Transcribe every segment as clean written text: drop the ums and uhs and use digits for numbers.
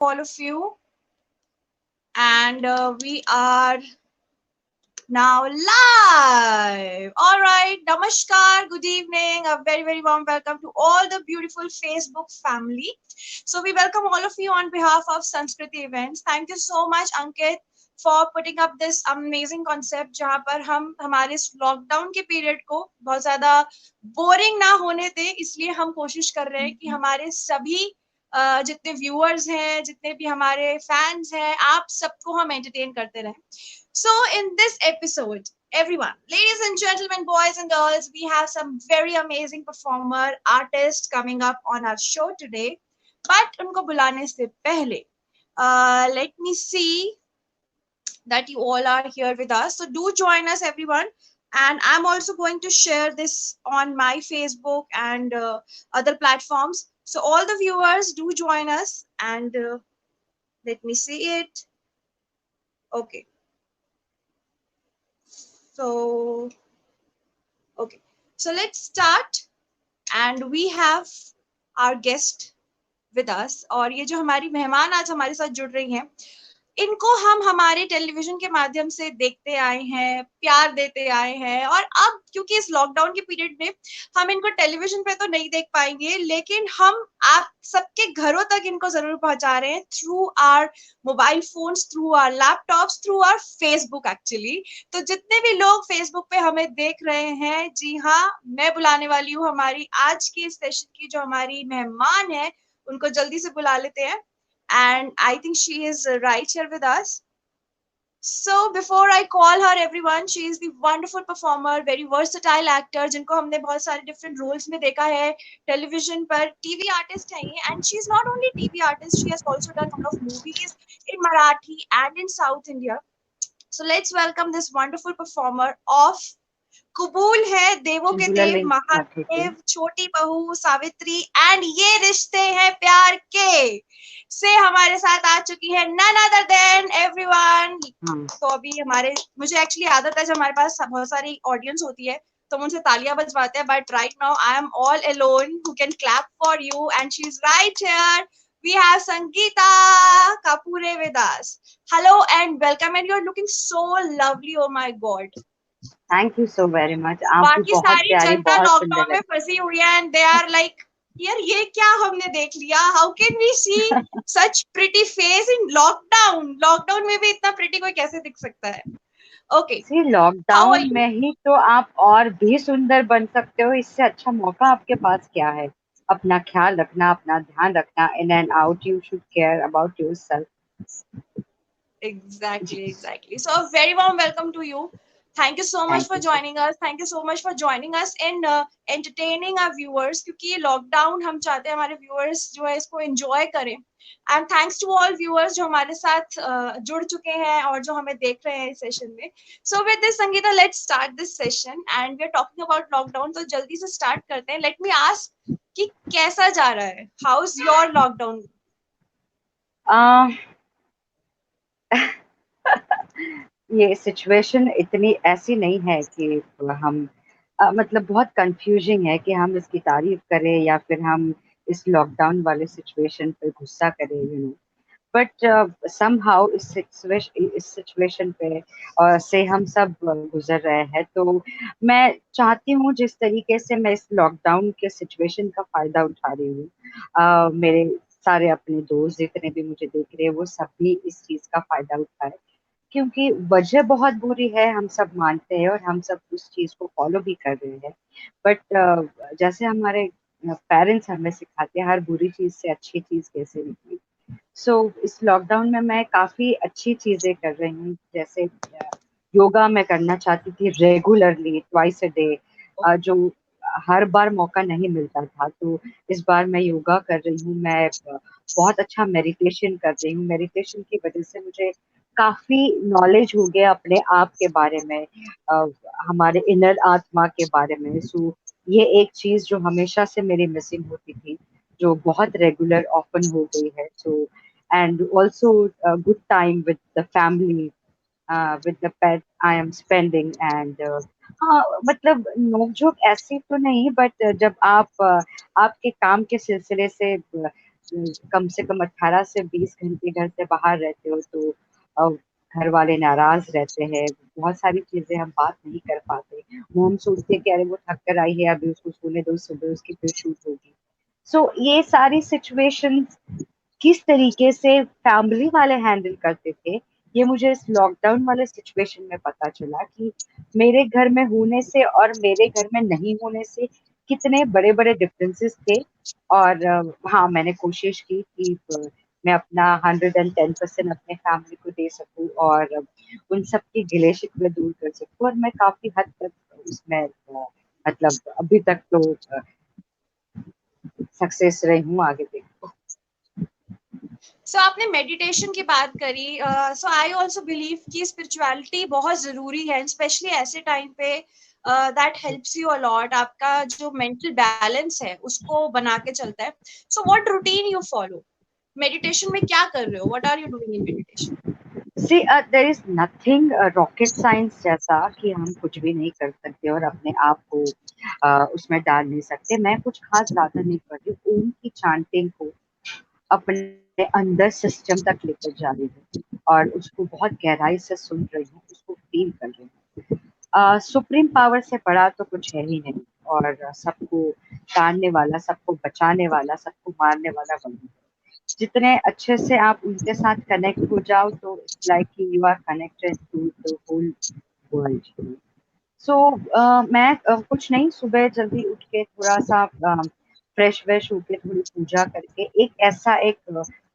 all of you, and we are now live. All right, namaskar, good evening, a very, very warm welcome to all the beautiful Facebook family. So, we welcome all of you on behalf of Sanskriti Events. Thank you so much, Ankit, for putting up this amazing concept जहाँ पर हम हमारे इस lockdown के period को बहुत ज़्यादा boring ना होने दें, इसलिए हम कोशिश कर रहे हैं कि हमारे सभी जितने व्यूअर्स हैं, जितने भी हमारे फैंस हैं, आप सबको हम एंटरटेन करते रहें. So, in this episode, everyone, ladies and gentlemen, boys and girls, we have some very amazing performer, artists coming up on our show today. But उनको बुलाने से पहले, let me see that you all are here with us. So do join us, everyone. And I'm also going to share this on my Facebook and other platforms. So all the viewers do join us, and let me see it. Okay. So, okay. So let's start. And we have our guest with us. और ये जो हमारी मेहमान आज हमारे साथ जुड़ रही हैं, इनको हम हमारे टेलीविजन के माध्यम से देखते आए हैं, प्यार देते आए हैं, और अब क्योंकि इस लॉकडाउन के पीरियड में हम इनको टेलीविजन पे तो नहीं देख पाएंगे, लेकिन हम आप सबके घरों तक इनको जरूर पहुंचा रहे हैं through our mobile phones, through our laptops, through our Facebook actually. तो जितने भी लोग फेसबुक पे हमें देख रहे हैं, जी हाँ, मैं बुलाने वाली हूँ हमारी आज की सेशन की जो हमारी मेहमान है, उनको जल्दी से बुला लेते हैं. And I think she is right here with us. So before I call her, everyone, she is the wonderful performer, very versatile actor, जिनको हमने बहुत सारे different roles में देखा है television पर. TV artist है ये, and she is not only TV artist, she has also done a lot of movies in Marathi and in South India. So let's welcome this wonderful performer of कबूल है, देवों के बुला देव, लेंगे आके के। महादेव, छोटी बहू, सावित्री एंड ये रिश्ते हैं प्यार के से हमारे साथ आ चुकी है नन अदर देन एवरीवन. तो अभी हमारे मुझे एक्चुअली आदत है जब हमारे पास बहुत सारी ऑडियंस होती है तो हम उनसे तालियां बजवाते हैं, but right now I am all alone who can clap for you and she is right here. We have Sangeeta Kapure with us. Hello and welcome, and you're looking so lovely. Oh my God. Thank you so very much. आप भी बाकी बहुत सारी प्यारी, जनता बहुत सुंदर lockdown में लगती फंसी हुई है एंड दे आर लाइक, यार ये क्या हमने देख लिया, how can we see such pretty face in lockdown. Lockdown में भी इतना प्रिटी कोई कैसे दिख सकता है. Okay, see how are lockdown you. में ही तो आप और भी सुंदर बन सकते हो। इससे अच्छा मौका आपके पास क्या है? अपना ख्याल रखना, अपना ध्यान रखना। In and out you should care about yourself. जी, Exactly. So a very warm welcome to you. Thank you so much thank for you so. joining us. Thank you so much for joining us in entertaining our viewers. क्योंकि ये lockdown हम चाहते हैं हमारे viewers जो है इसको enjoy करें. And thanks to all viewers जो हमारे साथ जुड़ चुके हैं और जो हमें देख रहे हैं इस सेशन में. So with this, Sangeeta, let's start this session. And we're talking about lockdown. तो जल्दी से start करते हैं. Let me ask कि कैसा जा रहा है? How's your lockdown? ये सिचुएशन इतनी ऐसी नहीं है कि हम मतलब बहुत कंफ्यूजिंग है कि हम इसकी तारीफ करें या फिर हम इस लॉकडाउन वाले सिचुएशन पे गुस्सा करें, यू नो। बट समहाउ इस सिचुएशन पे से हम सब गुजर रहे हैं। तो मैं चाहती हूँ जिस तरीके से मैं इस लॉकडाउन के सिचुएशन का फायदा उठा रही हूँ, मेरे सारे अपने दोस्त जितने भी मुझे देख रहे हैं वो सब भी इस चीज का फायदा उठाए, क्योंकि वजह बहुत बुरी है, हम सब मानते हैं और हम सब उस चीज को फॉलो भी कर रहे हैं। बट जैसे हमारे पेरेंट्स हमें सिखाते हैं हर बुरी चीज से अच्छी चीज कैसे निकली। इस लॉकडाउन में मैं काफी अच्छी चीजें कर रही हूँ। जैसे योगा मैं करना चाहती थी रेगुलरली ट्वाइस अ डे, जो हर बार मौका नहीं मिलता था। तो इस बार मैं योगा कर रही हूँ। मैं बहुत अच्छा मेडिटेशन कर रही हूँ। मेडिटेशन की वजह से मुझे काफी नॉलेज हो गया अपने आप के बारे में, अ, हमारे इनर आत्मा के बारे में। ये एक चीज जो हमेशा से मेरी मिसिंग होती थी, जो बहुत रेगुलर ऑफन हो गई है। And also good time with the family, with the pet I am spending. And हाँ, मतलब नोक झोंक ऐसी तो नहीं, बट जब आप आपके काम के सिलसिले से कम से कम 18 से 20 घंटे घर से बाहर रहते हो तो अ, घर वाले नाराज रहते हैं, बहुत सारी चीजें हम बात नहीं कर पाते, वो हम सोचते हैं कि अरे वो थक कर आई है, अभी उसको सोने दो, सुबह उसकी फिर शूट होगी। सो ये सारी सिचुएशंस किस तरीके से फैमिली वाले हैंडल करते थे, ये मुझे इस लॉकडाउन वाले सिचुएशन में पता चला कि मेरे घर में होने से और मेरे घर में नहीं होने से कितने बड़े बड़े डिफरेंसेस थे। और हाँ, मैंने कोशिश की कि मैं अपना 110% अपने फैमिली को दे सकूं और उन सब की गिले शिकवे दूर कर सकूं, और मैं काफी हद तक उसमें मतलब अभी तक तो सक्सेस रही हूँ, आगे देखो। सो आपने मेडिटेशन की बात करी, सो आई ऑल्सो बिलीव कि स्पिरिचुअलिटी बहुत जरूरी है, स्पेशली ऐसे टाइम पे दैट हेल्प्स यू अलॉट, आपका जो मेंटल बैलेंस है उसको बना के चलता है। So what routine you follow meditation में, क्या कर रहे हो, what are you doing in meditation? See there is nothing rocket science जैसा कि हम कुछ भी नहीं कर सकते और अपने आप को उसमें डाल नहीं सकते। मैं कुछ खास ज्यादा नहीं कर रही, ओम की चैंटिंग को अपने अंदर सिस्टम तक लेकर जा रही हूँ और उसको बहुत गहराई से सुन रही हूँ, उसको फील कर रही हूँ। सुप्रीम पावर से बड़ा तो कुछ है ही नहीं, और सबको ताड़ने वाला, सबको बचाने वाला, सबको मारने वाला वही है। जितने अच्छे से आप उनके साथ कनेक्ट हो जाओ तो it's like you are connected to the whole world. So मैं कुछ नहीं, सुबह जल्दी उठ के थोड़ा सा फ्रेश व्रेश होके थोड़ी पूजा करके एक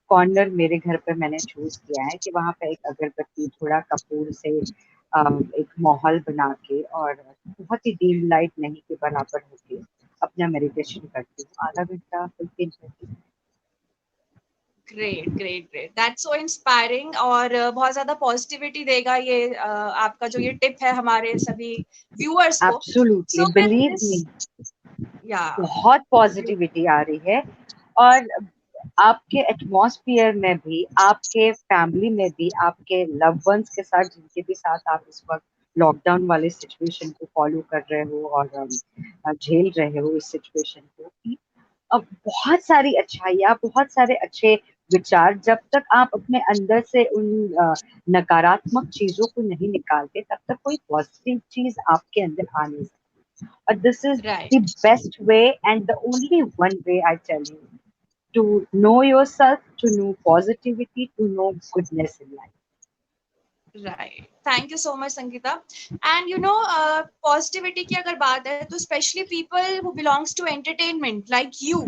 कॉर्नर मेरे घर पे मैंने चूज किया है कि वहां पे एक अगरबत्ती, थोड़ा कपूर से एक माहौल बना के और बहुत ही डीम लाइट नहीं के बराबर होके अपना मेडिटेशन करती हूँ, आधा घंटा 15 minute. Great great great, that's so inspiring, और बहुत ज्यादा पॉजिटिविटी देगा ये आपका जो ये टिप है हमारे सभी व्यूअर्स को। Absolutely, so in believe this, me, या, बहुत पॉजिटिविटी आ रही है। और आपके एटमॉस्फेयर में भी, आपके फैमिली में भी, आपके लव वंस के साथ जिनके भी साथ आप इस वक्त लॉकडाउन वाले सिचुएशन को फॉलो कर रहे हो और झेल रहे हो इस सिचुएशन को, कि अब बहुत सारी अच्छाइयाँ, बहुत सारे अच्छे विचार, जब तक आप अपने अंदर से उन नकारात्मक चीजों को नहीं निकालते तब तक कोई पॉजिटिव चीज आपके अंदर आ नहीं सकती। और this is the right best way and the only one way I tell you to know yourself, to know positivity, to know goodness in life. Right, thank you so much Sangeeta. And you know, positivity की अगर बात है तो specially people who belongs to entertainment like you,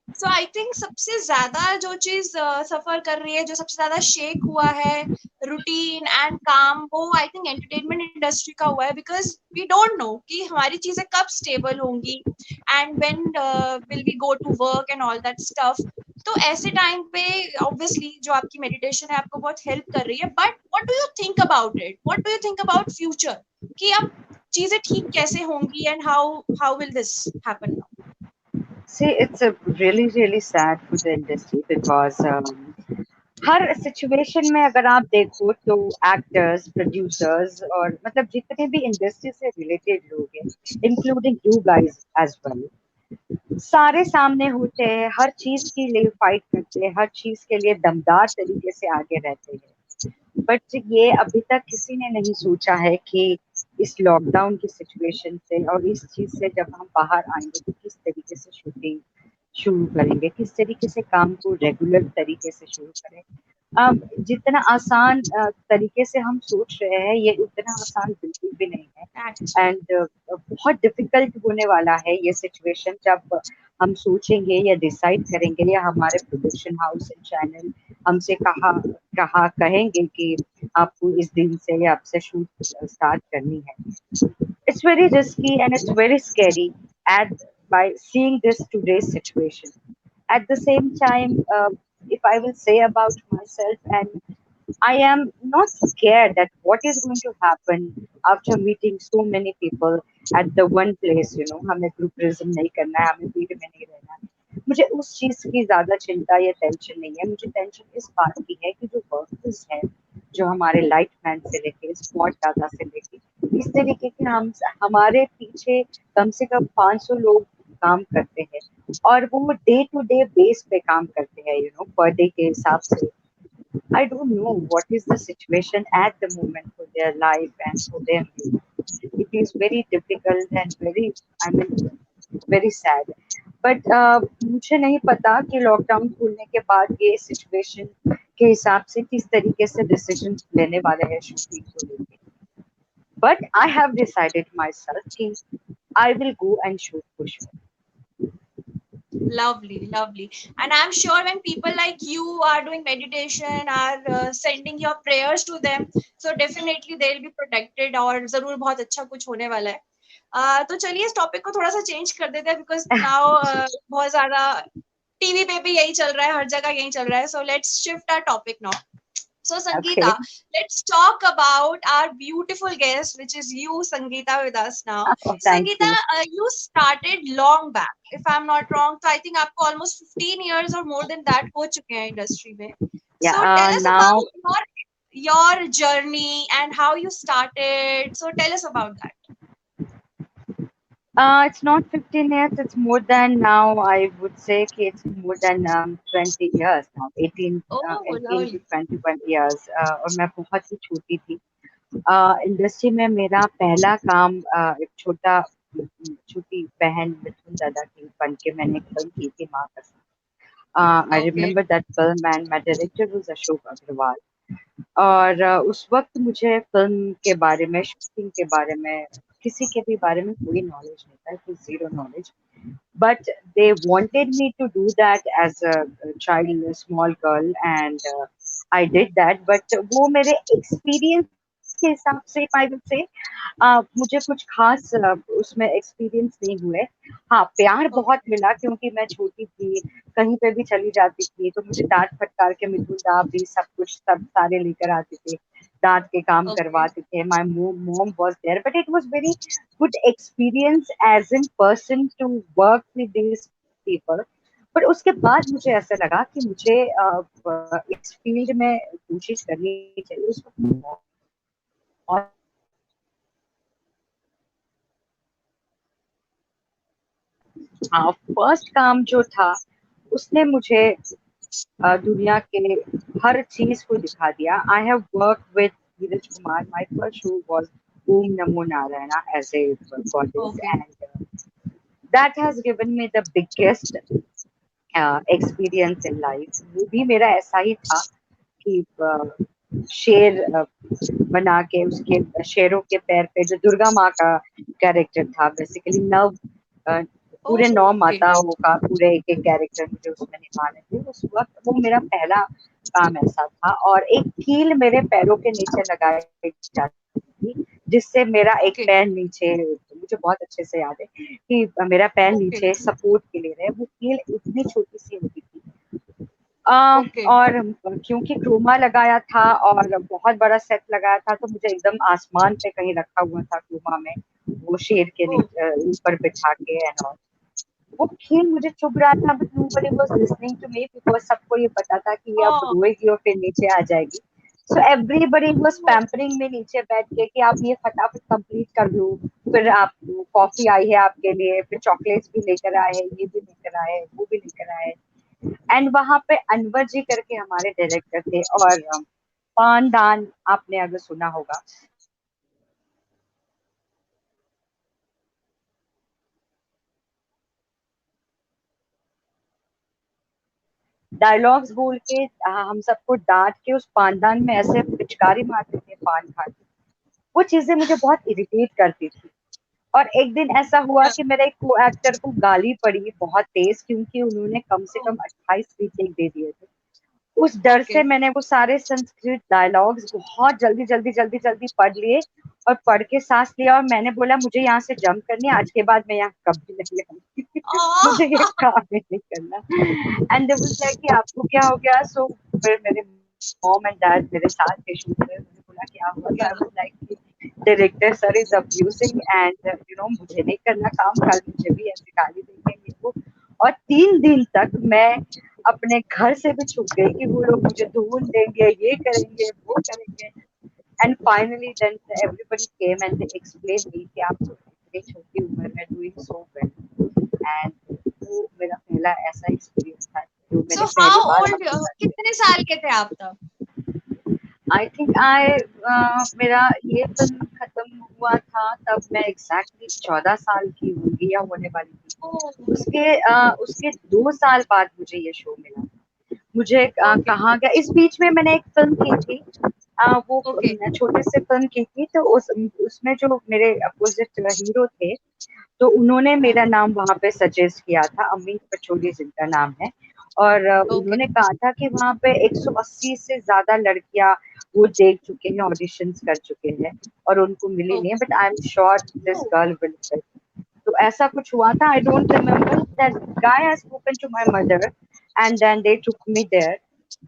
so I think सबसे ज्यादा जो चीज सफर कर रही है, जो सबसे ज्यादा शेक हुआ है रूटीन एंड काम, वो आई थिंक एंटरटेनमेंट इंडस्ट्री का हुआ है, बिकॉज वी डोंट नो कि हमारी चीजें कब स्टेबल होंगी and when will we go to work and all that stuff. तो ऐसे टाइम पे ऑब्वियसली जो आपकी मेडिटेशन है आपको बहुत हेल्प कर रही है, but what do you think about it, what do you think about future, कि अब चीजें ठीक कैसे होंगी and how will this happen now? See, it's a really sad for the industry because her situation में अगर आप देखो तो एक्टर्स, प्रोड्यूसर्स और मतलब जितने भी इंडस्ट्री से रिलेटेड लोग हैं, including you guys as well, सारे सामने होते हैं, हर चीज के लिए फाइट करते हैं, हर चीज के लिए दमदार तरीके से आगे रहते हैं। बट ये अभी तक किसी ने नहीं सोचा है कि इस लॉकडाउन की सिचुएशन से और इस चीज से जब हम बाहर आएंगे तो किस तरीके से शूटिंग शुरू करेंगे, किस तरीके से काम को रेगुलर तरीके से शुरू करें। जितना आसान तरीके से हम सोच रहे हैं, ये उतना आसान बिल्कुल भी नहीं है। एंड बहुत डिफिकल्ट होने वाला है ये सिचुएशन जब हम सोचेंगे या डिसाइड करेंगे या हमारे प्रोडक्शन हाउस एंड चैनल हमसे कहा कहा कहेंगे कि आपको इस दिन से या आपसे शूट स्टार्ट करनी है। It's very risky and it's very scary at by seeing this today's situation. At the same time, if I will say about myself, and I am not scared that what is going to happen after meeting so many people at the one place. You know, हमें ग्रुपरिज्म नहीं करना है, हमें भीड़ में नहीं रहना है। मुझे उस चीज की ज्यादा चिंता या टेंशन नहीं है। मुझे टेंशन इस बात की है कि जो वर्कर्स हैं, जो हमारे लाइट मैन से लेके स्पॉट दादा से लेके इस तरीके के हम हमारे पीछे कम से कम 500 लोग काम करते हैं और वो डे टू डे बेस पे काम करते हैं, पर डे के हिसाब से. I don't know what is the situation at the moment for their life and for them. It is very difficult and I mean, very sad. But मुझे नहीं पता कि लॉकडाउन खुलने के बाद ये सिचुएशन के हिसाब से किस तरीके से डिसीजन लेने वाले हैं शूटिंग को लेके. But I have decided myself कि I will go and shoot for sure. Lovely, lovely. And I'm sure when people like you are doing meditation, are sending your prayers to them, so definitely they'll be protected और जरूर बहुत अच्छा कुछ होने वाला है. तो चलिए इस टॉपिक को थोड़ा सा चेंज कर देते हैं बिकॉज नाउ बहुत ज्यादा टीवी पे भी यही चल रहा है, हर जगह यही चल रहा है. So let's shift our topic now. So Sangeeta, Okay. let's talk about our beautiful guest, which is you, Sangeeta, with us now. Oh, thank Sangeeta, you. you started long back, if I'm not wrong. So I think आपको almost 15 years or more than that हो चुके हैं industry में. Yeah. So tell us Now about your journey and how you started. So tell us about that. It's not 15 years, it's more than now. I would say it's more than 20 years now, Oh, 18 to lovely. 21 years. और मैं बहुत ही छोटी थी. Industry में मेरा पहला काम एक छोटी बहन मिथुन दादा की बन के मैंने एक फिल्म की थी माँ कसम. I Okay. remember that film and my director was Ashok Agrawal. और उस वक्त मुझे फिल्म के बारे में, शूटिंग के बारे में, किसी के भी बारे में कोई नॉलेज नहीं था, कुछ zero knowledge. But they wanted me to do that as a child, a small girl, and I did that. But वो मेरे experience के हिसाब से, I will say, मुझे कुछ खास उसमें एक्सपीरियंस नहीं हुए. हाँ, प्यार बहुत Okay. मिला क्योंकि मैं छोटी थी, कहीं पे भी चली जाती थी तो मुझे डांट फटकार के मिथुन दा भी सब सारे लेकर आते थे, दांत के काम Okay. करवाते थे. My mom was there but it was very good experience as in person to work with this people. पर उसके बाद मुझे ऐसा लगा कि मुझे इस फील्ड में कोशिश करनी चाहिए. उस वक्त फर्स्ट काम जो था उसने मुझे दुनिया के हर चीज को दिखा दिया. I have work with Dheeraj Kumar. My first show was Om Namo Narayan as a goddess Okay. And that has given me the biggest experience in life. वो भी मेरा ऐसा ही था कि शेर बना के उसके शेरों के पैर पे जो दुर्गा माँ का कैरेक्टर था, बेसिकली नव पूरे 9 Okay. माताओं का पूरे एक कैरेक्टर मुझे उसमें निभाने थे. उस वक्त वो मेरा पहला काम ऐसा था और एक कील मेरे पैरों के नीचे लगाई जाती थी जिससे मेरा एक Okay. पैर नीचे, मुझे बहुत अच्छे से याद है कि मेरा पैर Okay. नीचे सपोर्ट के लिए रहे. वो कील इतनी छोटी सी होती थी. Okay. और क्योंकि क्रोमा लगाया था और बहुत बड़ा सेट लगाया था तो मुझे एकदम आसमान पे कहीं रखा हुआ था क्रोमा में, वो शेर के Oh, ऊपर बिठा के एंड ऑल. वो खेल मुझे चुभ रहा था but nobody was listening to me because सबको ये पता था कि ये अब oh, रोएगी और फिर नीचे आ जाएगी. So everybody was oh, pampering में नीचे बैठ के कि आप ये फटाफट कंप्लीट कर लो. फिर आप कॉफी आई है आपके लिए, फिर चॉकलेट्स भी लेकर आए, ये भी लेकर आए, वो भी लेकर आए. एंड वहां पे अनवर जी करके हमारे डायरेक्टर थे और पान दान आपने अगर सुना होगा, डायलॉग्स बोल के हम सबको डांट के उस पानदान में ऐसे पिचकारी मारते थे पान खा के. वो चीजें मुझे बहुत इरिटेट करती थी. और एक दिन ऐसा हुआ कि मेरे एक को एक्टर को गाली पड़ी बहुत तेज क्योंकि उन्होंने कम से oh, कम 28 रीटेक दे दिए थे. उस डर से okay. मैंने वो सारे संस्कृत डायलॉग्स बहुत जल्दी पढ़ लिए और पढ़ के सांस लिया और मैंने बोला मुझे यहाँ से जंप करनी है, आज के बाद मैं यहाँ कभी नहीं आऊंगी. मुझे ये Oh, काम ही नहीं करना. एंड देयर वाज लाइक कि आपको क्या हो गया. सो फिर मेरे मॉम एंड डैड मेरे साथ थे शूट में. मुझे बोला क्या हुआ तो yeah. I was like director sir is abusing and मुझे नहीं करना काम, कल मुझे भी ऐसे गाली देंगे ये वो. और 3 दिन तक मैं अपने घर से भी छूट गई कि वो लोग मुझे ढूंढ देंगे, ये करेंगे, वो करेंगे. And finally then everybody came and they explain me कि आप इतनी छोटी उम्र में डूइंग सो वेल. एंड वो मेरा पहला ऐसा एक्सपीरियंस था जो So मैंने how पहली बार old, अपनी लाइफ में। कितने साल के थे आप तब? आई थिंक मेरा ये फिल्म खत्म हुआ था तब मैं एग्जैक्टली 14 साल की होंगी या होने वाली Oh, थी। उसके 2 साल बाद मुझे ये शो मिला। मुझे okay, कहा गया, इस बीच में मैंने एक फिल्म की थी, वो okay, छोटे से फिल्म की थी, तो उसमें जो मेरे अपोजिट हीरो थे, तो उन्होंने हाँ, मेरा नाम वहां पे सजेस्ट किया था, अमित पचोली जिनका नाम है। और okay, उन्होंने कहा था कि वहां पे 180 से ज्यादा लड़कियां वो देख चुके हैं, ऑडिशंस कर चुके हैं और उनको मिली नहीं है, okay. But I am sure this Oh, girl will fit. तो ऐसा कुछ हुआ था। I don't remember that guy has spoken to my mother and then they took me there.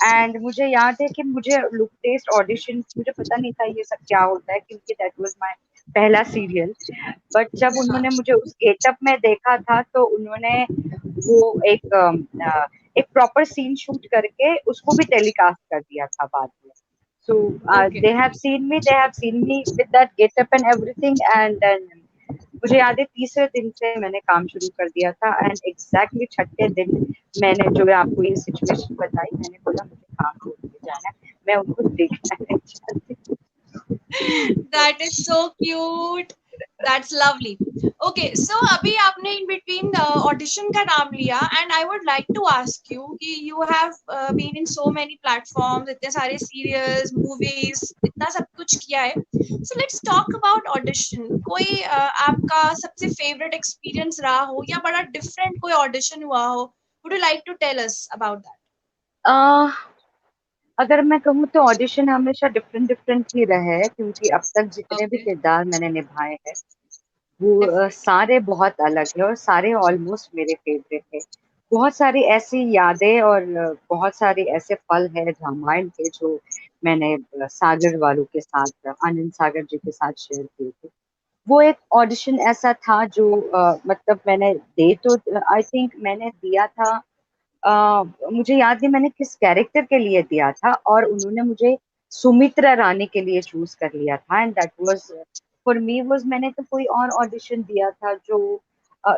And मुझे याद है कि मुझे लुक टेस्ट ऑडिशन, मुझे पता नहीं था ये सब क्या होता है, क्योंकि दैट वाज माय पहला सीरियल। बट जब हाँ, उन्होंने मुझे उस गेटअप में देखा था, तो उन्होंने वो एक प्रॉपर सीन शूट करके उसको भी टेलीकास्ट कर दिया था बाद में। So okay. they have seen me with that get up and everything, and then मुझे याद है तीसरे दिन से मैंने काम शुरू कर दिया था, एंड एग्जैक्टली छठे दिन मैंने जो आपको ये सिचुएशन बताई, मैंने बोला मुझे काम छोड़ के जाना है, मैं उनको देखना नहीं चाहती। तो That is so cute. That's lovely. Okay, so अभी आपने in between audition का नाम लिया, and I would like to ask you कि you have been in so many platforms, इतने सारे serials, movies, इतना सब कुछ किया है. So let's talk about audition. कोई आपका सबसे favorite experience रहा हो या बड़ा different कोई audition हुआ हो? Would you like to tell us about that? uh, अगर मैं कहूँ तो ऑडिशन हमेशा डिफरेंट डिफरेंट ही रहे हैं, क्योंकि अब तक जितने भी Okay, किरदार मैंने निभाए हैं वो definitely. सारे बहुत अलग है और सारे ऑलमोस्ट मेरे फेवरेट है। बहुत सारी ऐसी यादें और बहुत सारे ऐसे पल हैं रामायण के जो मैंने सागर वालों के साथ, आनंद सागर जी के साथ शेयर किए थे। वो एक ऑडिशन ऐसा था जो मतलब मैंने दे तो आई थिंक मैंने दिया था, मुझे याद नहीं मैंने किस कैरेक्टर के लिए दिया था, और उन्होंने मुझे सुमित्रा रानी के लिए चूज कर लिया था, and that was for me was, मैंने तो कोई और ऑडिशन दिया था जो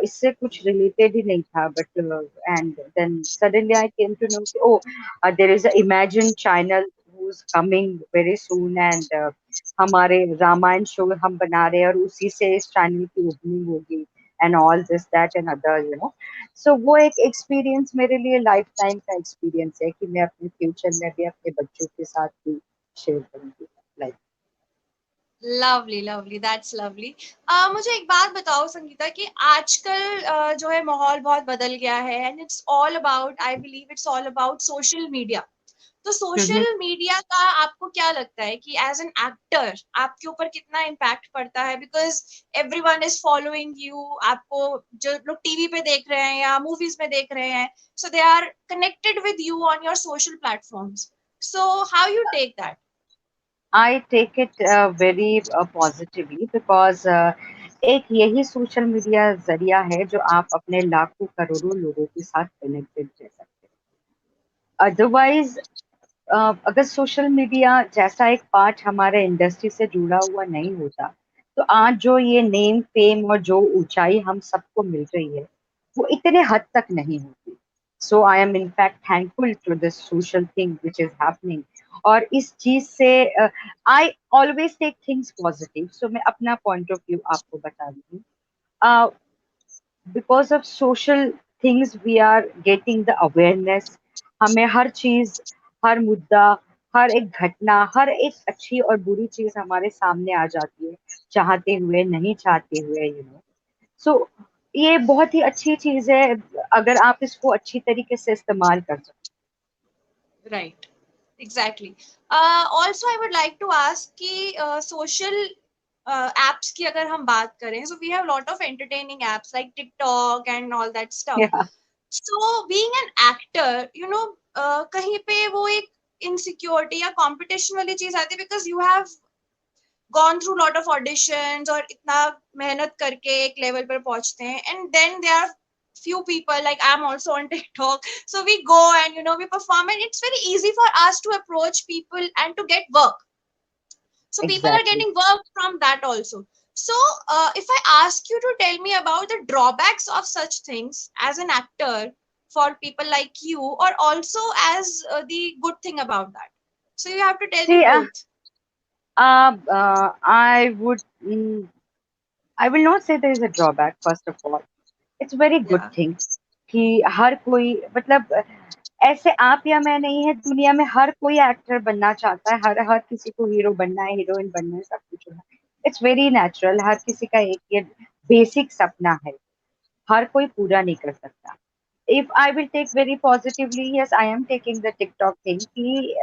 इससे कुछ रिलेटेड ही नहीं था, but and then suddenly I came to know कि oh there is a Imagine channel who is coming very soon, and हमारे रामायण शो हम बना रहे हैं और उसी से इस चैनल की ओपनिंग होगी, and all this that and other so वो एक एक्सपीरियंस मेरे लिए लाइफ टाइम का एक्सपीरियंस है कि मैं अपने फ्यूचर में भी अपने बच्चों के साथ भी शेयर करूंगी life. Lovely lovely, that's lovely. मुझे एक बात बताओ संगीता कि आजकल जो है माहौल बहुत बदल गया है, and it's all about, I believe it's all about social media. तो हम्म। सोशल मीडिया का आपको क्या लगता है कि एज एन एक्टर आपके ऊपर कितना इम्पैक्ट पड़ता है? Because everyone is following you, आपको जो लोग टीवी पे देख रहे हैं या मूवीज में देख रहे हैं, so they are connected with you on your social platforms, so how you take that? I take it very positively, because एक यही सोशल मीडिया जरिया है जो आप अपने लाखों करोड़ों लोगों के साथ कनेक्टेड रह सकते हैं। अदरवाइज अगर सोशल मीडिया जैसा एक पार्ट हमारे इंडस्ट्री से जुड़ा हुआ नहीं होता, तो आज जो ये नेम फेम और जो ऊंचाई हम सबको मिल रही है वो इतने हद तक नहीं होती। So I am in fact thankful to this social thing which is happening. और इस चीज से I always take things positive. So मैं अपना पॉइंट ऑफ व्यू आपको बता रही हूँ। Because of social things we are getting the awareness. हमें हर चीज, हर मुद्दा, हर एक घटना, हर एक अच्छी और बुरी चीज हमारे सामने आ जाती है, चाहते हुए नहीं चाहते हुए, सो ये बहुत ही अच्छी चीज है अगर आप इसको अच्छी तरीके से इस्तेमाल कर सकते। Right, exactly. Also I would like to ask कि सोशल एप्स की अगर हम बात करें, so we have lot of entertaining apps like TikTok and all that stuff. Yeah, so being an actor, you know, कहीं पे वो एक इनसिक्योरिटी या कंपटीशन वाली चीज आती है, because you have gone through lot of auditions और इतना मेहनत करके एक लेवल पर पहुंचते हैं, and then they are few people, like I'm also on TikTok, so we go and, you know, we perform, and it's very easy for us to approach people and to get work. So people are exactly. getting work from that also. So, if I ask you to tell me about the drawbacks of such things as an actor for people like you, or also as the good thing about that, so you have to tell me See, both. I would, I will not say there is a drawback. First of all, it's a very good Yeah. thing कि हर कोई मतलब ऐसे आप या मैं नहीं है, दुनिया में हर कोई एक्टर बनना चाहता है, हर हर किसी को हीरो बनना है, हीरोइन बनना है, सब कुछ होना है। इट्स वेरी नेचुरल, हर किसी का एक ये बेसिक सपना है, हर कोई पूरा नहीं कर सकता। If I will take very positively, yes I am taking the TikTok thing कि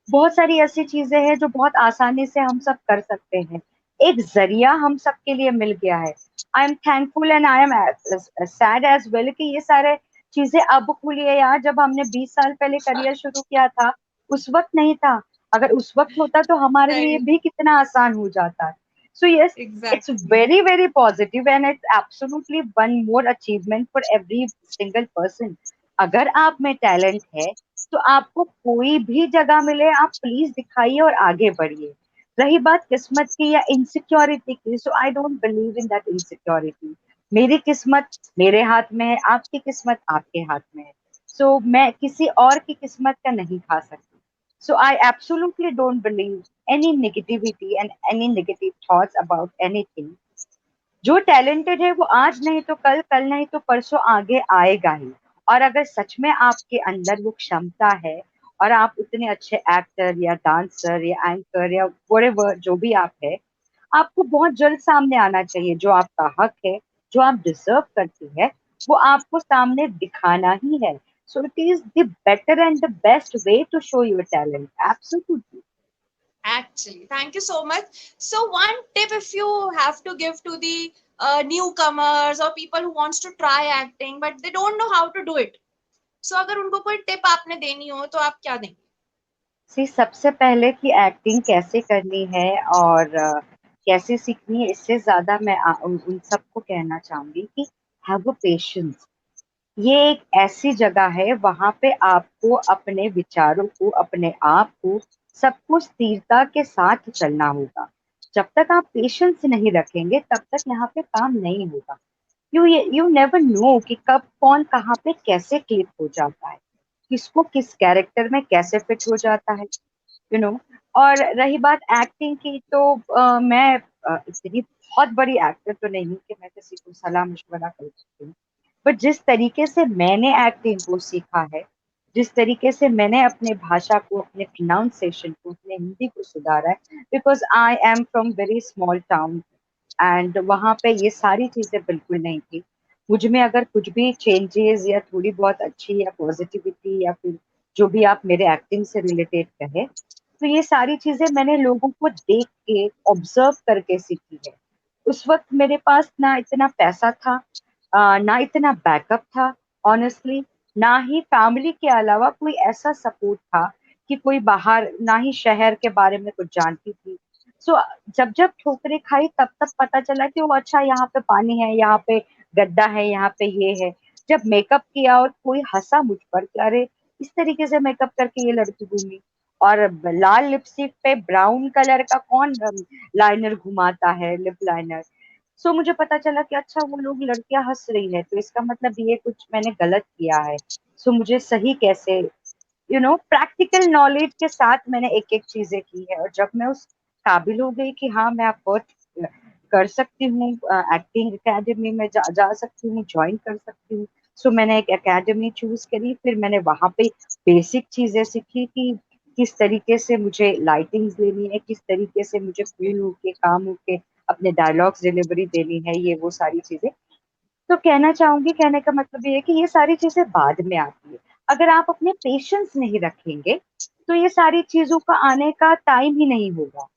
बहुत सारी ऐसी चीजें हैं जो बहुत आसानी से हम सब कर सकते हैं, एक जरिया हम सबके लिए मिल गया है। I am thankful and I am sad as well कि ये सारे चीजें अब खुली है यार, जब हमने 20 साल पहले करियर शुरू किया था उस वक्त नहीं था। अगर उस वक्त होता तो हमारे लिए Right. भी कितना आसान हो जाता। So yes, it's Exactly. very positive and it's absolutely one more achievement for every single person। अगर आप में टैलेंट है तो आपको कोई भी जगह मिले आप प्लीज दिखाइए और आगे बढ़िए। रही बात किस्मत की या इनसिक्योरिटी की, so I don't believe in that insecurity. मेरी किस्मत मेरे हाथ में है, आपकी किस्मत आपके हाथ में है। सो मैं किसी और की किस्मत का नहीं खा सकती। So I absolutely don't believe any negativity and any negative thoughts about anything। जो टैलेंटेड है वो आज नहीं तो कल, कल नहीं तो परसों आगे आएगा ही। और अगर सच में आपके अंदर वो क्षमता है और आप उतने अच्छे एक्टर या डांसर या एंकर या whatever जो भी आप है, आपको बहुत जल्द सामने आना चाहिए। जो आपका हक है, जो आप डिजर्व करती है, वो आपको सामने दिखाना ही है। So it is the better and the best way to show your talent, absolutely. Actually, thank you so much. So, one tip if you have to give to the newcomers or people who wants to try acting but they don't know how to do it. So, अगर उनको कोई tip आपने देनी हो तो आप क्या देंगे? सी सबसे पहले कि एक्टिंग कैसे करनी है और कैसे सीखनी है, इससे ज्यादा मैं उन सबको कहना चाहूंगी कि हैव अ पेशेंस। ये एक ऐसी जगह है वहां पे आपको अपने विचारों को, अपने आप को, सबको स्थिरता के साथ चलना होगा। जब तक आप पेशेंस नहीं रखेंगे तब तक यहाँ पे काम नहीं होगा। यू नेवर नो कि कब कौन कहाँ पे कैसे क्लिक हो जाता है, किसको किस कैरेक्टर में कैसे फिट हो जाता है, यू नो। और रही बात एक्टिंग की तो मैं इतनी बहुत बड़ी एक्टर तो नहीं हूँ कि मैं किसी को सलाह मशवरा कर सकती हूँ। बट जिस तरीके से मैंने एक्टिंग को सीखा है, जिस तरीके से मैंने अपने भाषा को, अपने प्रोनाउंसिएशन को, अपने हिंदी को सुधारा है, because I am from very small town and वहां पे ये सारी चीजें बिल्कुल नहीं थी। मुझ में अगर कुछ भी चेंजेस या थोड़ी बहुत अच्छी या पॉजिटिविटी या फिर जो भी आप मेरे एक्टिंग से रिलेटेड कहे, तो ये सारी चीजें मैंने लोगों को देख के, ऑब्जर्व करके सीखी है। उस वक्त मेरे पास ना इतना पैसा था, ना इतना बैकअप था, ऑनेस्टली, ना ही फैमिली के अलावा कोई ऐसा सपोर्ट था कि कोई बाहर, ना ही शहर के बारे में कुछ जानती थी। सो जब जब ठोकरें खाई तब तब पता चला कि वो अच्छा यहाँ पे पानी है, यहाँ पे गड्ढा है, यहाँ पे ये है। जब मेकअप किया और कोई हंसा मुझ पर कि अरे इस तरीके से मेकअप करके ये लड़की घूमी, और लाल लिपस्टिक पे ब्राउन कलर का कौन लाइनर घुमाता है, लिप लाइनर। सो मुझे पता चला कि अच्छा वो लोग, लड़कियां हंस रही है तो इसका मतलब ये कुछ मैंने गलत किया है। सो मुझे सही कैसे, प्रैक्टिकल नॉलेज के साथ मैंने एक एक चीजें की है। और जब मैं उस काबिल हो गई कि हाँ मैं अफोर्ड कर सकती हूँ, एक्टिंग एकेडमी में जा सकती हूँ, ज्वाइन कर सकती हूँ। सो मैंने एक एकेडमी चूज करी, फिर मैंने वहां पे बेसिक चीजें सीखी कि किस तरीके से मुझे लाइटिंग्स लेनी है, किस तरीके से मुझे फील होके, काम होके अपने डायलॉग्स डिलीवरी देनी है, ये वो सारी चीजें। तो कहना चाहूंगी, कहने का मतलब ये है कि ये सारी चीजें बाद में आती है। अगर आप अपने पेशेंस नहीं रखेंगे तो ये सारी चीजों का आने का टाइम ही नहीं होगा।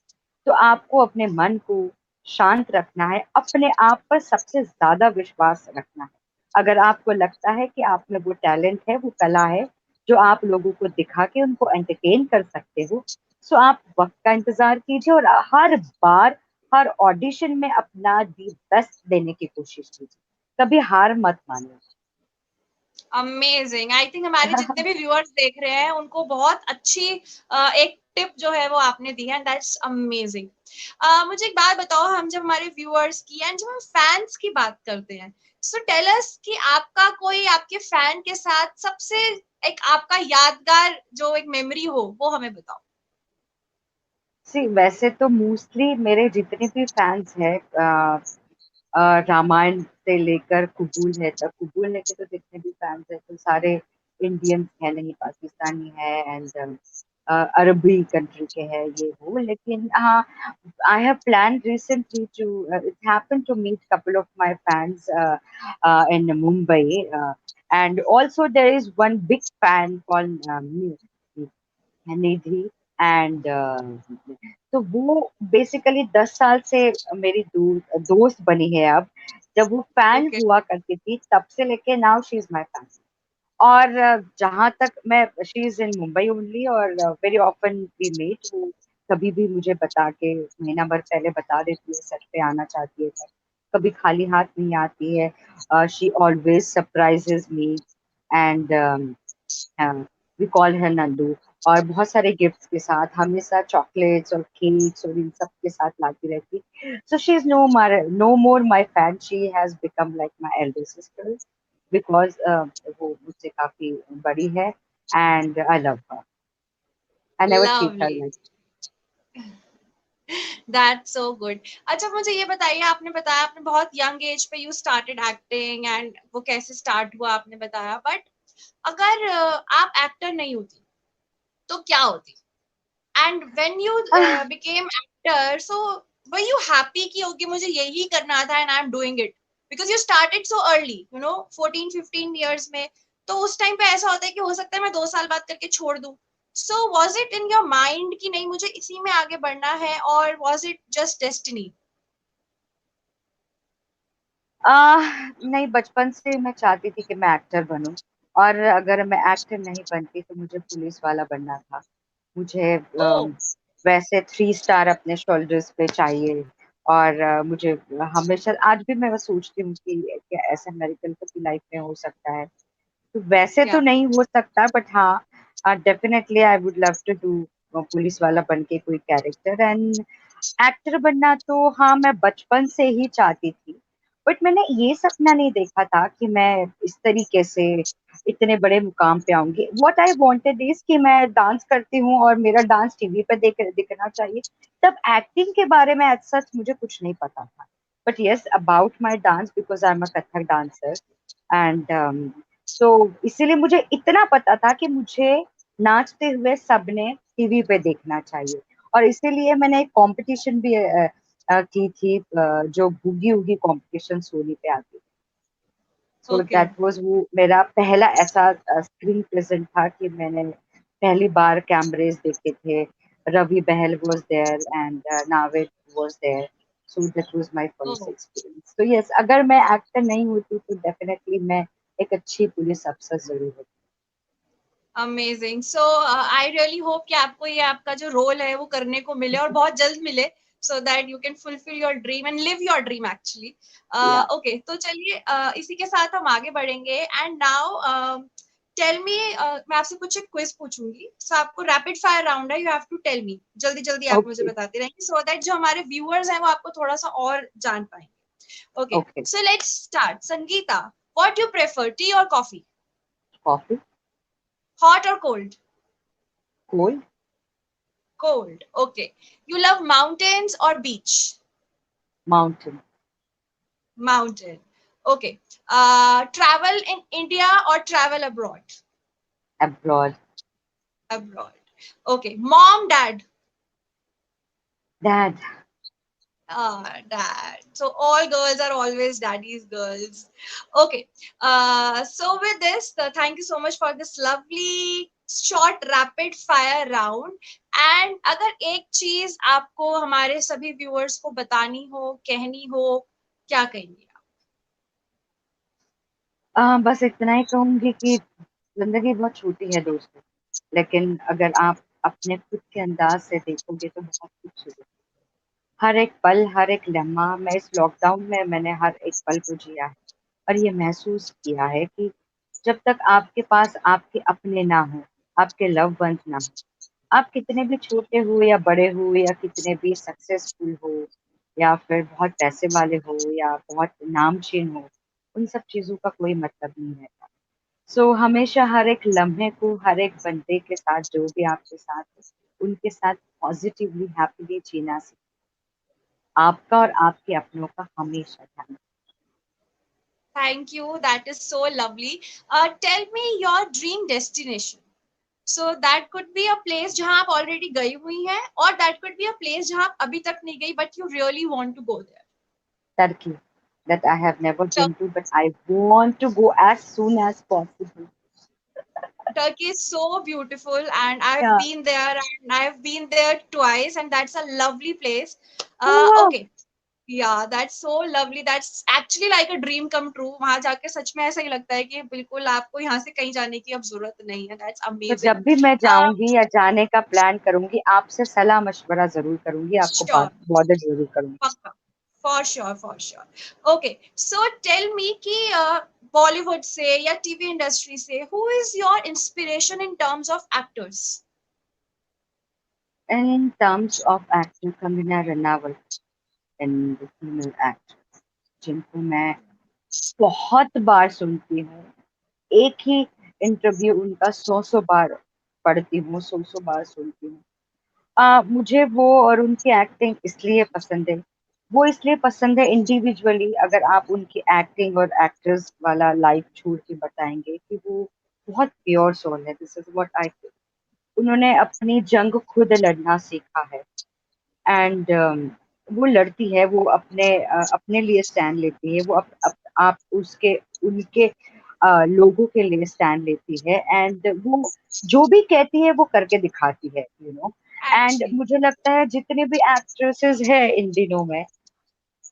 तो आपको अपने मन को शांत रखना है, अपने आप पर सबसे ज्यादा विश्वास रखना है। अगर आपको लगता है कि आप में वो टैलेंट है, वो कला है, जो आप लोगों को दिखा के उनको एंटरटेन कर सकते हो, सो आप वक्त का इंतजार कीजिए और हर बार, हर ऑडिशन में अपना दी बेस्ट देने की कोशिश कीजिए, कभी हार मत मानिए। अमेजिंग। आई थिंक हमारे जितने भी व्यूअर्स देख रहे हैं उनको बहुत अच्छी एक टिप जो है वो आपने दी है, एंड दैट्स अमेजिंग। मुझे एक बात बताओ, हम जब हमारे व्यूअर्स की एंड जब हम फैंस की बात करते हैं, सो टेल अस कि आपका कोई आपके फैन के साथ सबसे एक आपका यादगार जो एक मेमोरी हो वो हमें बताओ। सी वैसे तो मोस्टली मेरे जितने भी फैंस हैं, रामायण से लेकर कुबूल है तक, कुबूल है के तो जितने भी फैंस हैं तो सारे इंडियंस है, नहीं पाकिस्तानी है, एंड अरबी कंट्री के हैं ये वो। लेकिन हाँ, I have planned recently to it happened to meet couple of my fans in Mumbai, and also there is one big fan called Nidhi, and तो वो बेसिकली 10 साल से मेरी दोस्त बनी है अब। जब वो फैन ओके। हुआ करती थी तब से लेके now she is my fan. और जहाँ तक मैं, she is in Mumbai only, और वेरी ऑफन वी मीट। वो कभी भी मुझे बता के महीना भर पहले बता देती है सेट पे आना चाहती है, तो कभी खाली हाथ नहीं आती है। She always surprises me, and we call her Nandu. और बहुत सारे गिफ्ट्स के साथ, हमेशा चॉकलेट्स और केक्स और इन सब के साथ लाती रहती। So she is no more my fan, she has become like my elder sister, because वो मुझसे काफी बड़ी है, and I love her. I never treat her lovely. Like. That's so good. अच्छा मुझे ये बताइए, आपने बताया आपने बहुत यंग एज पे यू स्टार्टेड एक्टिंग, एंड वो कैसे स्टार्ट हुआ आपने बताया, बट अगर आप एक्टर नहीं होती तो क्या होती? And when you became actor, so were you happy कि ओके मुझे यही करना था and I am doing it, because you started so early, 14-15 years में, तो उस टाइम पे ऐसा होता है कि हो सकता है मैं 2 साल बाद करके छोड़ दूं। So was it in your mind कि नहीं मुझे इसी में आगे बढ़ना है, और वॉज इट जस्ट डेस्टिनी? नहीं, बचपन से मैं चाहती थी कि मैं एक्टर बनूं। और अगर मैं एक्टर नहीं बनती तो मुझे पुलिस वाला बनना था। मुझे ओ। वैसे 3 स्टार अपने शोल्डर्स पे चाहिए। और मुझे हमेशा, आज भी मैं सोचती हूँ कि क्या ऐसा मेरिकल की लाइफ में हो सकता है। तो वैसे तो क्या? नहीं हो सकता, बट हाँ, definitely I would love to do police वाला बन के कोई कैरेक्टर। एंड एक्टर बनना तो हाँ, मैं बचपन से ही चाहती थी, बट मैंने ये सपना नहीं देखा था कि मैं इस तरीके से इतने बड़े मुकाम पे आऊंगी। व्हाट आई वांटेड इज कि मैं डांस करती हूँ और मेरा डांस टीवी पे दिखना चाहिए। तब एक्टिंग के बारे में आज सच मुझे कुछ नहीं पता था, but yes about my dance, because I am a Kathak dancer. And so इसीलिए मुझे इतना पता था कि मुझे नाचते हुए सबने टीवी पे देखना चाहिए। और इसीलिए मैंने एक कंपटीशन भी की थी, जो बूगी वूगी कॉम्पिटिशन सोनी पे आती। So okay. दैट वाज वो मेरा पहला ऐसा स्क्रीन प्रेजेंट था कि मैंने पहली बार कैमरेज देखे थे। Ravi Behl was there, and Naved was there. So that was my first oh, experience. तो यस, अगर मैं एक्टर नहीं होती तो डेफिनेटली मैं एक अच्छी पुलिस अफसर जरूर होती। Amazing. So I really hope कि आपको ये आपका जो रोल है वो करने को मिले, और बहुत जल्द मिले, so that you can fulfil your dream and live your dream actually. या ओके, तो चलिए इसी के साथ हम आगे बढ़ेंगे। एंड नाउ टेल मी, मैं आपसे कुछ एक क्विज पूछूंगी, सो आपको रैपिड फायर राउंड है, you have to tell me, जल्दी जल्दी आप मुझे ओके। बताते रहेंगे, सो दैट जो हमारे व्यूअर्स हैं वो आपको थोड़ा सा और जान पाएंगे। Okay, okay. So let's start. Sangeeta, what you prefer, T और कॉफी? कॉफी। हॉट और cold? Cold. Cold. Okay. You love mountains or beach? Mountain. Mountain. Okay. Travel in India or travel abroad? Abroad. Abroad. Okay. Mom, dad? Dad. Dad. So all girls are always daddy's girls. Okay. So with this, thank you so much for this lovely short rapid fire round. And अगर एक चीज आपको हमारे सभी viewers को बतानी हो, कहनी हो, क्या कहेंगे? बस इतना ही कहूंगी कि जिंदगी बहुत छोटी है दोस्तों, लेकिन अगर आप अपने खुद के अंदाज से देखोगे तो बहुत कुछ है। हर एक पल, हर एक लम्हा, मैं इस लॉकडाउन में मैंने हर एक पल को जिया है। और ये महसूस किया है कि जब तक आपके पास आपके अपने ना हो, आपके लव वंस ना हो, आप कितने भी छोटे हो या बड़े हो या कितने भी सक्सेसफुल हो या फिर बहुत पैसे वाले हो या बहुत नामचीन हो, उन सब चीजों का कोई मतलब नहीं रहता। सो हमेशा हर एक लम्हे को, हर एक बंदे के साथ जो भी आपके साथ है, उनके साथ पॉजिटिवली हैप्पीली जीना सीखें। आपका और आपके अपनों का हमेशा ध्यान Thank you. That is so lovely. Tell me your dream destination. So that could be a place जहाँ आप already गई हुई हैं, or that could be a place जहाँ आप अभी तक नहीं गई but you really want to go there. रखें। Turkey, that I have never Tur- been to, but I want to go as soon as possible. Turkey is so beautiful, and I've Yeah. been there, and I've been there twice, and that's a lovely place. Oh, Okay. Yeah, that's so lovely. That's actually like a dream come true. वहां जाके सच में ऐसा ही लगता है कि बिल्कुल आपको यहाँ से कहीं जाने की अब जरूरत नहीं है. That's तो amazing. जब भी मैं Uh, जाऊंगी या जाने का प्लान करूंगी, आपसे सलाह मशवरा जरूर करूंगी, आपको sure. बात बॉदर जरूर करूंगी। पक्का. For sure, for sure. Okay, so tell me कि बॉलीवुड से या टीवी इंडस्ट्री से who is your inspiration in terms of actors? In terms of actor, Kangana Ranaut and the female actress, जिनको मैं बहुत बार सुनती हूँ, एक ही इंटरव्यू उनका 100 बार पढ़ती हूँ, 100 बार सुनती हूँ। मुझे वो और उनकी एक्टिंग इसलिए पसंद है, वो इसलिए पसंद है इंडिविजुअली। अगर आप उनकी एक्टिंग और एक्ट्रेस वाला लाइफ छोड़ के बताएंगे कि वो बहुत प्योर सोल है, this is what I feel. उन्होंने अपनी जंग खुद लड़ना सीखा है एंड वो लड़ती है, वो अपने लिए स्टैंड लेती है, वो आप उसके उनके लोगों के लिए स्टैंड लेती है एंड वो जो भी कहती है वो करके दिखाती है, यू नो। एंड Actually, मुझे लगता है जितने भी एक्ट्रेसेस है इन दिनों में,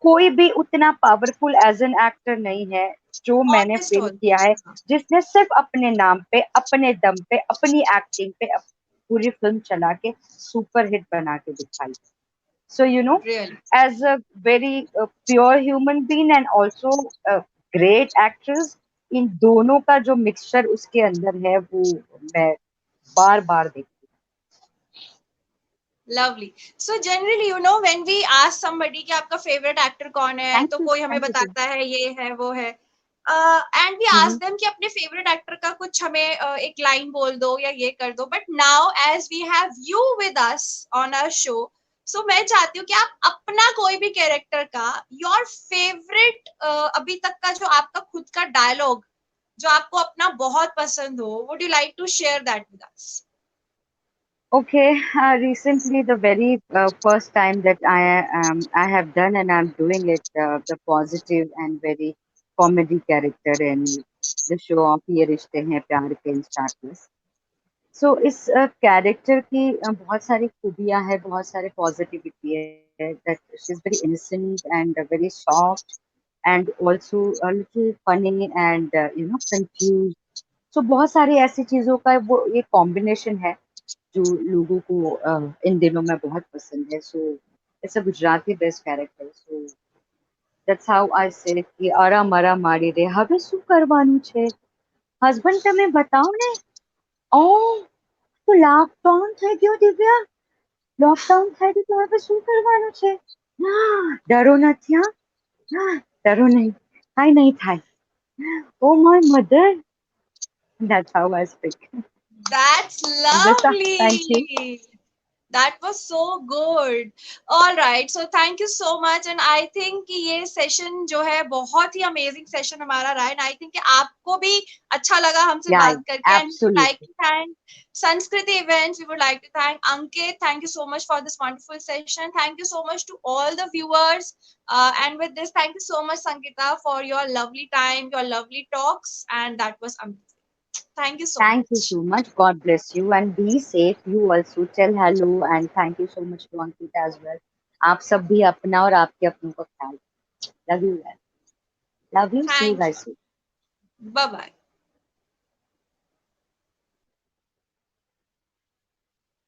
कोई भी उतना पावरफुल एज एन एक्टर नहीं है जो मैंने honest फील also. किया है, जिसने सिर्फ अपने नाम पे, अपने दम पे, अपनी एक्टिंग पे पूरी फिल्म चला के सुपर हिट बना के दिखाई। So, you know, Really. as a very pure human being and also a great actress, इन दोनों का जो मिक्सचर उसके अंदर है वो मैं बार बार देखती Lovely. So generally, when we ask somebody कि आपका favorite actor कौन हूँ। है, थैंक तो यू, कोई हमें थैंक यू टू। बताता है ये है वो है. And we ask them कि अपने favorite actor का कुछ हमें एक line बोल दो या ये कर दो. But now as we have you with us on our show, so मैं चाहती हूँ कि आप अपना कोई भी character का your favorite अभी तक का जो आपका खुद का dialogue जो आपको अपना बहुत पसंद हो, would you like to share that with us? Okay, recently the very first time that I have done and I'm doing it, the positive and very comedy character in the show of ये रिश्ते हैं प्यार के in Star Plus. सो इस character की बहुत सारी खूबियां है, बहुत सारे पॉजिटिविटी है, that she is very innocent and very soft and also a little funny and confuse. सो बहुत सारी ऐसी चीजों का वो ये कॉम्बिनेशन है जो लोगों को इन दिनों में बहुत पसंद है। So it's a Gujarati best character, so that's how I से कि અરા મરા મારી રે હવે શું કરવાનું છે, હસબન્ડ તમે બતાવો ને। ઓ તો લોકડાઉન થઈ ગયું દિવ્યા, લોકડાઉન થઈ ગયું તો હવે શું કરવાનું છે? ડરો નથી, હા, ડરો નહીં, કાંઈ નહીં થાય। Oh my mother, that's how I speak. That's Just thank you. lovely. That was so good. All right. So thank you so much. And I think कि ये सेशन जो है बहुत ही अमेजिंग सेशन हमारा रहा है. And I think कि आपको भी अच्छा लगा हमसे Yeah, बात करके. And we would like absolutely. to thank Sanskriti Events. We would like to thank Ankit. Thank you so much for this wonderful session. Thank you so much to all the viewers. And with this, thank you so much, Sankita, for your lovely time, your lovely talks. And that was amazing. Thank you so Thank you much. so much. God bless you and be safe. You also tell hello and thank you so much to Ankit as well. आप सब भी अपना और आपके अपनों का ख्याल। Love you guys. Love you. See you Thank you. guys soon. Bye bye.